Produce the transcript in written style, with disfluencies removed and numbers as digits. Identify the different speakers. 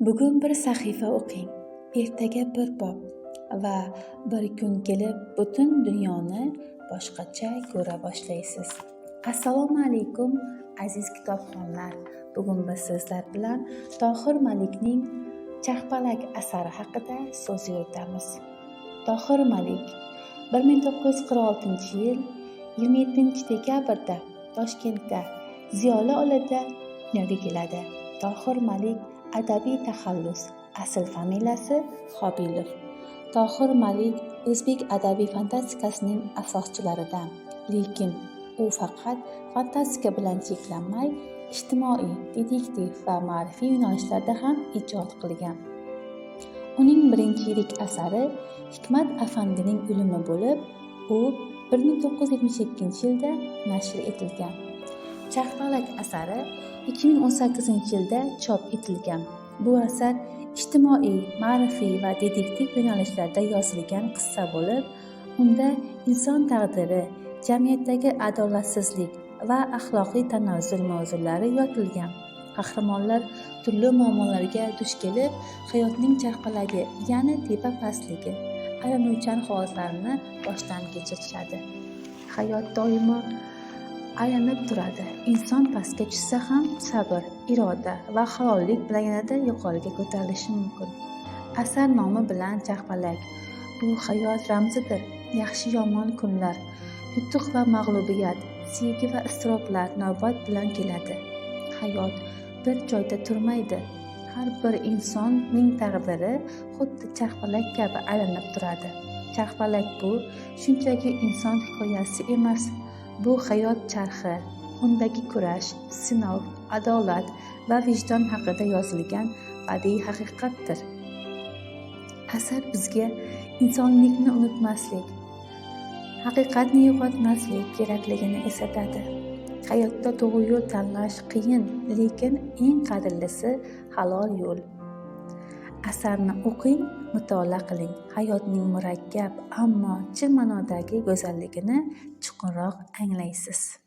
Speaker 1: Bugun bir sahifa o'qing, ertaga bir bob va bir kun kelib butun dunyoni boshqacha ko'ra boshlaysiz. Assalomu alaykum aziz kitobxonlar. Bugun biz sizlar bilan Tohir Malikning Charxpalak asari haqida so'z yuritamiz. Tohir Malik 1946-yil 27-dekabrda Toshkentda Ziyoli oilada dunyoga keladi. Tohir Malik adabiy taxallus, asl familiyasi Xobilov. Tohir Malik o'zbek adabiy fantastikasining asoschilaridan, lekin u faqat fantastika bilan cheklanmay, ijtimoiy, detektiv va ma'rifiy yo'nalishlarda ham ijod qilgan. Uning birinchi yirik asari Hikmat Afandining o'limi bo'lib, u 1972-yilda nashr etilgan. Charxpalak asari 2018-yilda chop etilgan. Bu asar ijtimoiy, ma'rifiy va detektiv yo'nalishlarda yozilgan qissa bo'lib, unda inson taqdiri, jamiyatdagi adolatsizlik va axloqiy tanazzul mavzulari yoritilgan. Qahramonlar turli muammolarga duch kelib, hayotning charxpalagi, ya'ni tepa-pastligi, aylanuvchan holatlarini boshdan kechirishadi. Hayot doimo aylanib turadi. Inson pastga tushsa ham sabr, iroda va halollik bilan yanada yuqoriga ko'tarilishi mumkin. Asar nomi bilan Charxpalak bu hayot ramzidir. Yaxshi-yomon kunlar, yutuq va mag'lubiyat, sevgi va iztiroblar navbat bilan keladi. Hayot bir joyda turmaydi. Har bir insonning taqdiri xuddi charxpalak kabi aylanib turadi. Charxpalak bu shunchaki inson hikoyasi emas, bu hayot charxi, undagi kurash, sinov, adolat va vijdon haqida yozilgan badiiy haqiqatdir. Asar bizga insonlikni unutmaslik, haqiqatni yo'qotmaslik kerakligini eslatadi. Hayotda to'g'ri yo'l tanlash qiyin, lekin eng qadrlisi halol yo'l. Asarni o'qing, mutolaa qiling. Hayotning murakkab, ammo chin ma'nodagi go'zalligini chuqurroq anglaysiz.